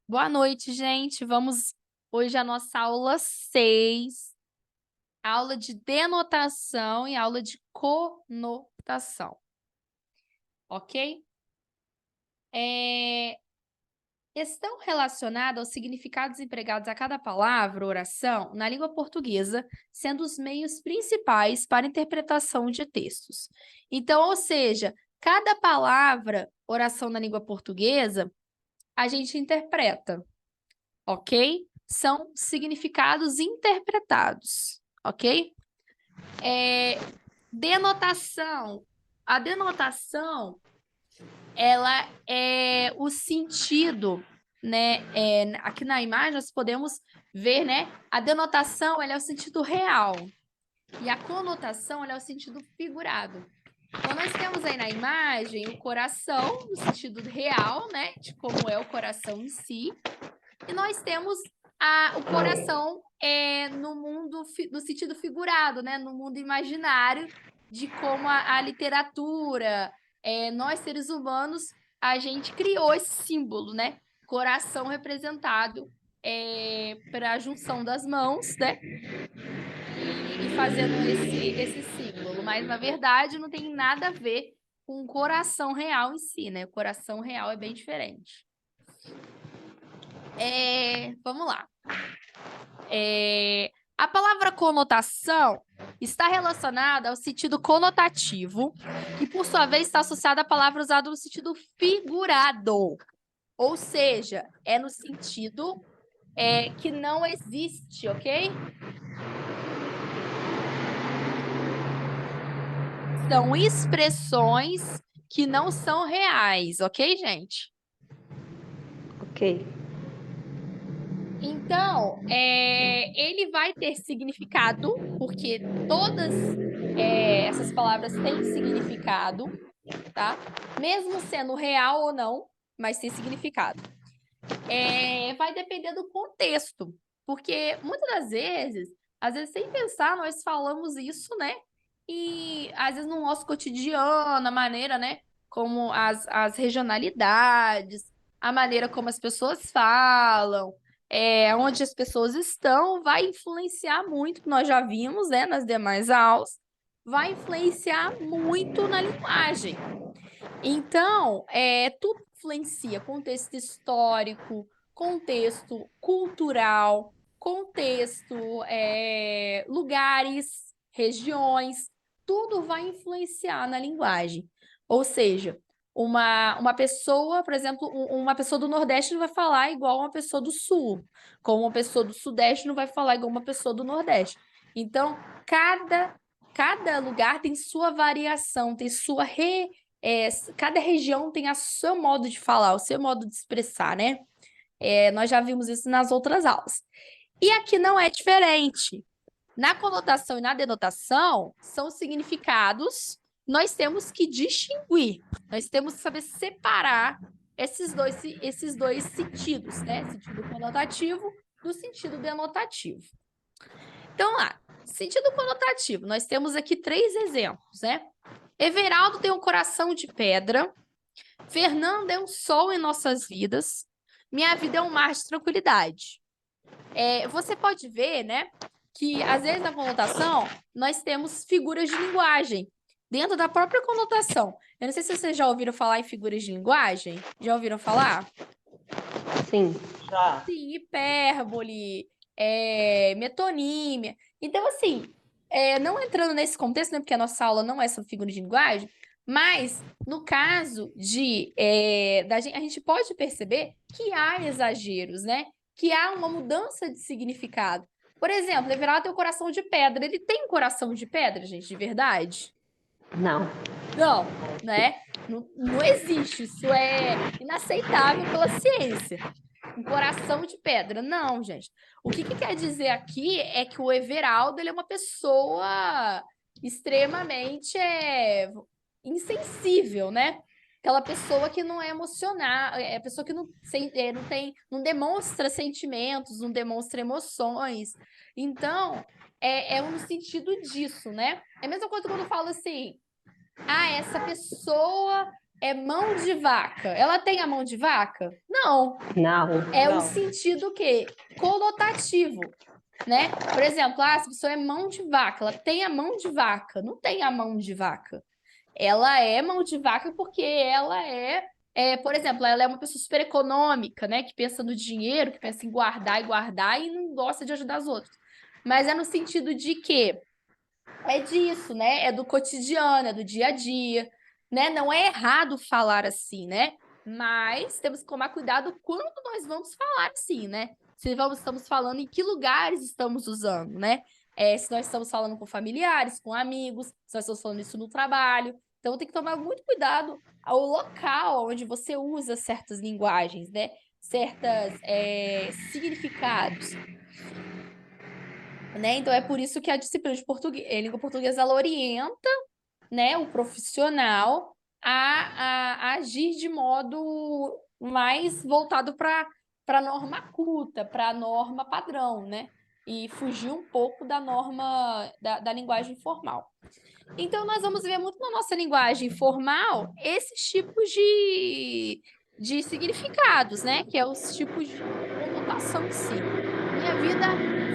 Boa noite, gente. Vamos hoje a nossa aula 6, aula de denotação e aula de conotação, ok? Estão relacionados aos significados empregados a cada palavra ou oração na língua portuguesa, sendo os meios principais para interpretação de textos. Então, ou seja, cada palavra, oração na língua portuguesa, a gente interpreta. Ok? São significados interpretados, ok? Denotação. A denotação, ela é o sentido, né? Aqui na imagem nós podemos ver, né? A denotação, ela é o sentido real. E a conotação, ela é o sentido figurado. Então, nós temos aí na imagem o coração, no sentido real, né? De como é o coração em si. E nós temos o coração no mundo, no sentido figurado, né? No mundo imaginário, de como a literatura, nós seres humanos, a gente criou esse símbolo, né? Coração representado para a junção das mãos, né? E fazendo esse símbolo. Mas, na verdade, não tem nada a ver com o coração real em si, né? O coração real é bem diferente. Vamos lá. A palavra conotação está relacionada ao sentido conotativo, que, por sua vez, está associada à palavra usada no sentido figurado. Ou seja, é no sentido que não existe, ok? São expressões que não são reais, ok, gente? Ok. Então, ele vai ter significado, porque todas essas palavras têm significado, tá? Mesmo sendo real ou não, mas tem significado. Vai depender do contexto, porque muitas das vezes, às vezes sem pensar, nós falamos isso, né? E às vezes no nosso cotidiano, a maneira, né? Como as regionalidades, a maneira como as pessoas falam, onde as pessoas estão, vai influenciar muito, que nós já vimos, né, nas demais aulas, vai influenciar muito na linguagem. Então, tudo influencia, contexto histórico, contexto cultural, contexto, lugares, regiões, tudo vai influenciar na linguagem. Ou seja, uma pessoa, por exemplo, uma pessoa do Nordeste não vai falar igual uma pessoa do Sul, como uma pessoa do Sudeste não vai falar igual uma pessoa do Nordeste. Então, cada lugar tem sua variação, tem sua cada região tem o seu modo de falar, o seu modo de expressar, né? Nós já vimos isso nas outras aulas. E aqui não é diferente. Na conotação e na denotação, são significados, nós temos que distinguir, nós temos que saber separar esses dois sentidos, né? Sentido conotativo do sentido denotativo. Então, lá, sentido conotativo, nós temos aqui 3 exemplos, né? Everaldo tem um coração de pedra. Fernanda é um sol em nossas vidas. Minha vida é um mar de tranquilidade. Você pode ver, né, que às vezes na conotação nós temos figuras de linguagem dentro da própria conotação. Eu não sei se vocês já ouviram falar em figuras de linguagem. Já ouviram falar? Sim. Já. Sim, hipérbole, metonímia. Então, assim, não entrando nesse contexto, né, porque a nossa aula não é sobre figuras de linguagem, mas no caso a gente pode perceber que há exageros, né? Que há uma mudança de significado. Por exemplo, Everaldo tem um coração de pedra. Ele tem um coração de pedra, gente, de verdade? Não. Não, né? Não existe. Isso é inaceitável pela ciência. Um coração de pedra. Não, gente. O que quer dizer aqui é que o Everaldo ele é uma pessoa extremamente insensível, né? Aquela pessoa que não é emocional, é pessoa que não demonstra sentimentos, não demonstra emoções. Então, é no sentido disso, né? É a mesma coisa quando eu falo assim, essa pessoa é mão de vaca. Ela tem a mão de vaca? Não. Não. É o Não. sentido o quê? Conotativo, né? Por exemplo, se a pessoa é mão de vaca, ela tem a mão de vaca. Não tem a mão de vaca. Ela é mão de vaca porque ela por exemplo, ela é uma pessoa super econômica, né? Que pensa no dinheiro, que pensa em guardar e guardar e não gosta de ajudar os outros. Mas é no sentido de que é disso, né? É do cotidiano, é do dia a dia, né? Não é errado falar assim, né? Mas temos que tomar cuidado quando nós vamos falar assim, né? Estamos falando em que lugares estamos usando, né? Se nós estamos falando com familiares, com amigos, se nós estamos falando isso no trabalho. Então, tem que tomar muito cuidado ao local onde você usa certas linguagens, né? Certos significados. Né? Então, é por isso que a disciplina de língua portuguesa, ela orienta, né, o profissional a agir de modo mais voltado para a norma culta, para a norma padrão, né? E fugir um pouco da norma da linguagem formal. Então, nós vamos ver muito na nossa linguagem formal esses tipos de significados, né? Que é os tipos de conotação em si. Minha vida,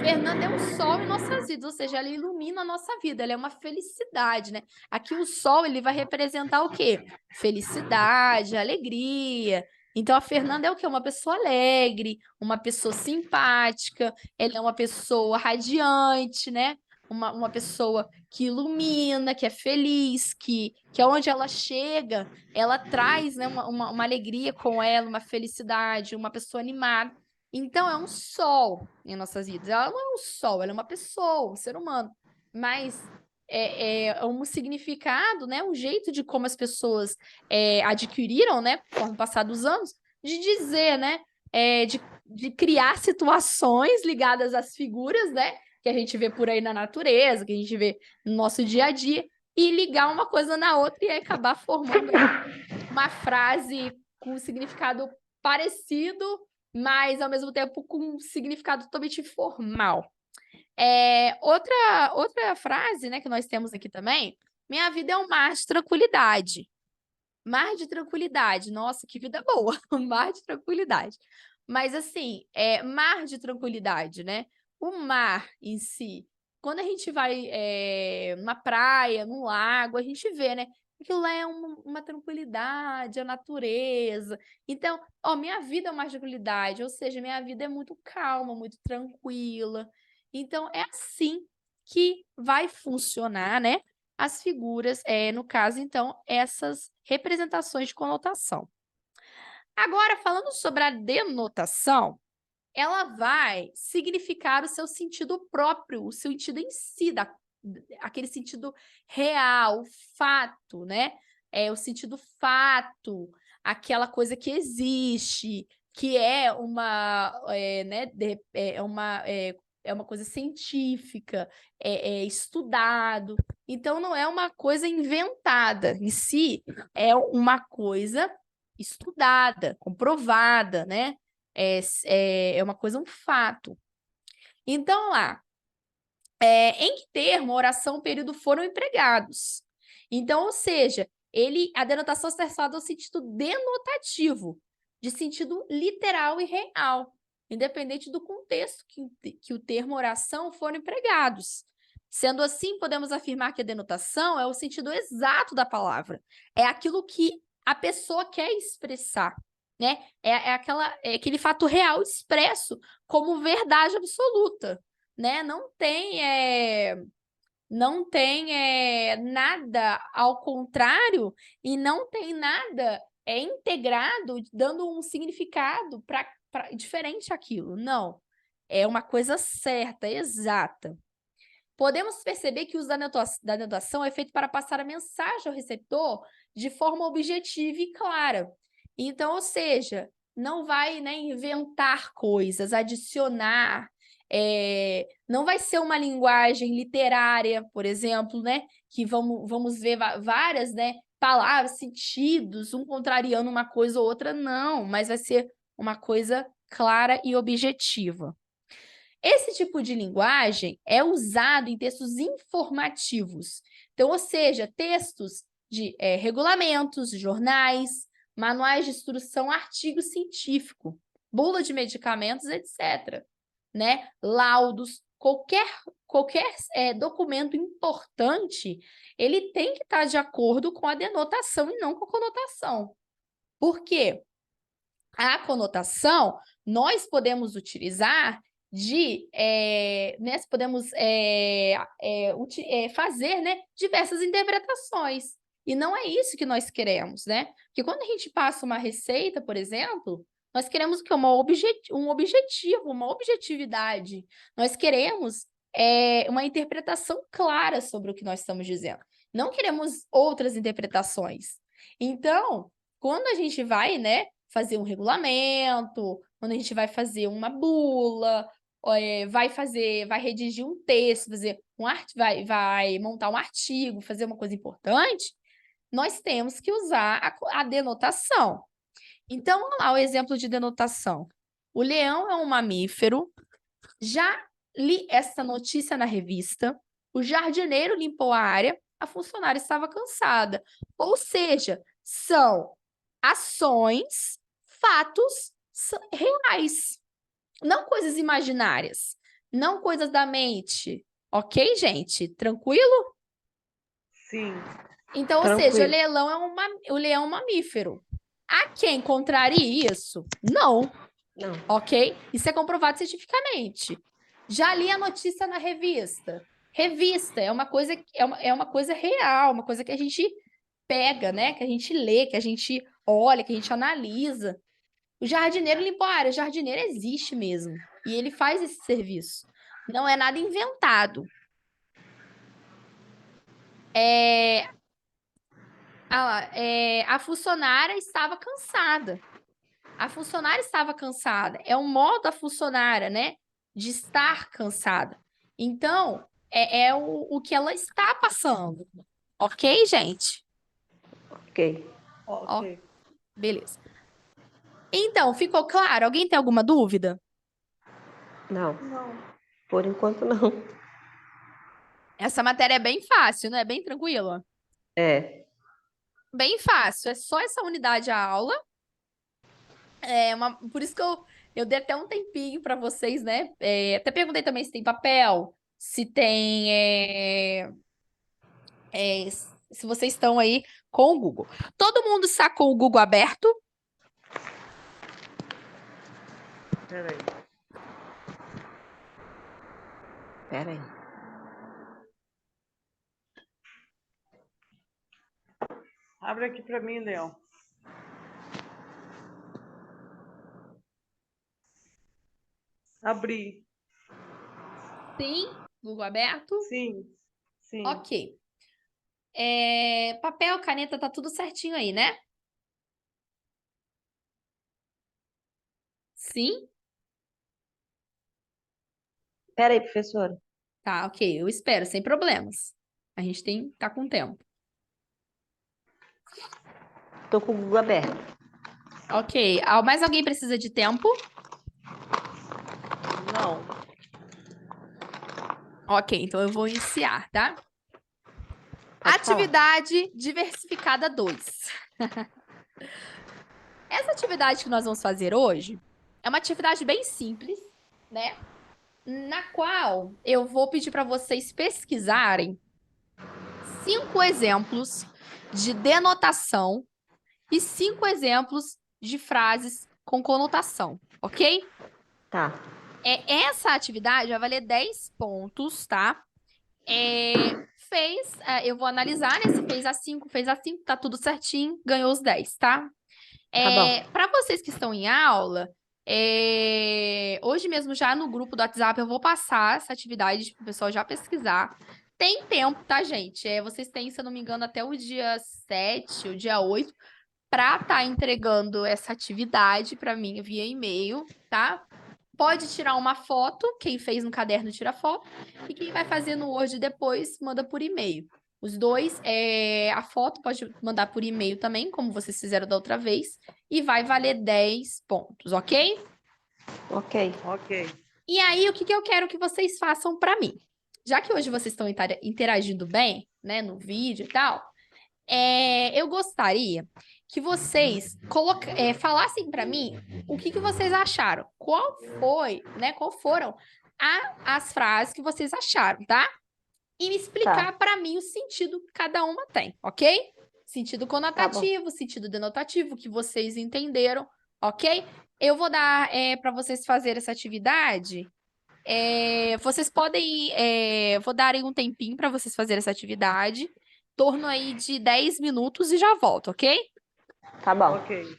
Fernanda, é o sol em nossas vidas, ou seja, ela ilumina a nossa vida, ela é uma felicidade, né? Aqui o sol, ele vai representar o quê? Felicidade, alegria. Então, a Fernanda é o quê? Uma pessoa alegre, uma pessoa simpática, ela é uma pessoa radiante, né? Uma pessoa que ilumina, que é feliz, que onde ela chega, ela traz, né, uma alegria com ela, uma felicidade, uma pessoa animada. Então, é um sol em nossas vidas. Ela não é um sol, ela é uma pessoa, um ser humano. Mas é um significado, né, um jeito de como as pessoas adquiriram, né, conforme o passar dos anos, de dizer, né, de criar situações ligadas às figuras, né, que a gente vê por aí na natureza, que a gente vê no nosso dia a dia, e ligar uma coisa na outra e acabar formando uma frase com um significado parecido, mas ao mesmo tempo com um significado totalmente formal. Outra frase, né, que nós temos aqui também: minha vida é um mar de tranquilidade. Mar de tranquilidade. Nossa, que vida boa! Mar de tranquilidade. Mas, assim, mar de tranquilidade, né? O mar em si, quando a gente vai numa praia, num lago, a gente vê, né? Aquilo lá é uma tranquilidade, a natureza. Então, minha vida é uma tranquilidade, ou seja, minha vida é muito calma, muito tranquila. Então, é assim que vai funcionar, né? As figuras, no caso, então, essas representações de conotação. Agora, falando sobre a denotação, ela vai significar o seu sentido próprio, o sentido em si, aquele sentido real, fato, né? O sentido fato, aquela coisa que existe, que é uma, né, é uma coisa científica, é estudado. Então, não é uma coisa inventada em si, é uma coisa estudada, comprovada, né? É uma coisa, um fato. Então, lá, em que termo, oração, período foram empregados? Então, ou seja, a denotação está associada ao sentido denotativo, de sentido literal e real, independente do contexto que o termo oração foram empregados. Sendo assim, podemos afirmar que a denotação é o sentido exato da palavra, é aquilo que a pessoa quer expressar, né? É aquele fato real expresso como verdade absoluta, né? Não tem nada ao contrário e não tem nada integrado, dando um significado diferente àquilo. Não. É uma coisa certa, exata. Podemos perceber que o uso da denotação é feito para passar a mensagem ao receptor de forma objetiva e clara. Então, ou seja, não vai, né, inventar coisas, adicionar, não vai ser uma linguagem literária, por exemplo, né, que vamos ver várias, né, palavras, sentidos, um contrariando uma coisa ou outra, não, mas vai ser uma coisa clara e objetiva. Esse tipo de linguagem é usado em textos informativos. Então, ou seja, textos de regulamentos, jornais, manuais de instrução, artigo científico, bula de medicamentos, etc. Né? Laudos, qualquer documento importante, ele tem que estar de acordo com a denotação e não com a conotação. Por quê? A conotação nós podemos utilizar podemos fazer, né, diversas interpretações. E não é isso que nós queremos, né? Porque quando a gente passa uma receita, por exemplo, nós queremos que um objetivo, uma objetividade. Nós queremos uma interpretação clara sobre o que nós estamos dizendo. Não queremos outras interpretações. Então, quando a gente vai, né, fazer um regulamento, quando a gente vai fazer uma bula, vai redigir um texto, vai montar um artigo, fazer uma coisa importante, nós temos que usar a denotação. Então, vamos lá o exemplo de denotação. O leão é um mamífero. Já li essa notícia na revista. O jardineiro limpou a área. A funcionária estava cansada. Ou seja, são ações, fatos reais. Não coisas imaginárias. Não coisas da mente. Ok, gente? Tranquilo? Sim. Então, ou seja, o leão é um mamífero. Há quem contrarie isso? Não. Não. Ok? Isso é comprovado cientificamente. Já li a notícia na revista. Revista é uma coisa real, uma coisa que a gente pega, né? Que a gente lê, que a gente olha, que a gente analisa. O jardineiro limpou a área. O jardineiro existe mesmo. E ele faz esse serviço. Não é nada inventado. A funcionária estava cansada. A funcionária estava cansada. É um modo da funcionária, né? De estar cansada. Então, é o que ela está passando. Ok, gente? Ok. Ok. Beleza. Então, ficou claro? Alguém tem alguma dúvida? Não. Não. Por enquanto, não. Essa matéria é bem fácil, né? Bem tranquila. É. Bem fácil. É só essa unidade a aula. Por isso que eu dei até um tempinho para vocês, né? Até perguntei também se tem papel, se tem. Se vocês estão aí com o Google. Todo mundo sacou o Google aberto? Peraí. Pera aí. Abre aqui para mim, Leão. Abri. Sim. Google aberto? Sim. Sim. Ok. Papel, caneta, tá tudo certinho aí, né? Sim? Pera aí, professora. Tá, ok. Eu espero, sem problemas. A gente tá com tempo. Tô com o Google aberto. Ok. Mais alguém precisa de tempo? Não. Ok, então eu vou iniciar, tá? Pode Atividade diversificada 2. Essa atividade que nós vamos fazer hoje é uma atividade bem simples, né? Na qual eu vou pedir para vocês pesquisarem 5 exemplos de denotação e 5 exemplos de frases com conotação, ok? Tá. Essa atividade vai valer 10 pontos, tá? Eu vou analisar, né? Se fez a 5, tá tudo certinho, ganhou os 10, tá? Tá bom. Para vocês que estão em aula, hoje mesmo já no grupo do WhatsApp eu vou passar essa atividade para o pessoal já pesquisar. Tem tempo, tá, gente? Vocês têm, se eu não me engano, até o dia 7, o dia 8, para estar entregando essa atividade para mim via e-mail, tá? Pode tirar uma foto, quem fez no caderno tira foto, e quem vai fazer no Word depois manda por e-mail. Os dois, a foto pode mandar por e-mail também, como vocês fizeram da outra vez, e vai valer 10 pontos, ok? Ok. Ok. E aí, o que eu quero que vocês façam para mim? Já que hoje vocês estão interagindo bem, né, no vídeo e tal, Eu gostaria que vocês falassem para mim o que vocês acharam. Qual foi, né? Qual foram as frases que vocês acharam, tá? E me explicar para mim o sentido que cada uma tem, ok? Sentido conotativo, sentido denotativo, que vocês entenderam, ok? Eu vou dar para vocês fazerem essa atividade. Vocês podem. Vou dar aí um tempinho para vocês fazerem essa atividade. Torno aí de 10 minutos e já volto, ok? Tá bom. Ok.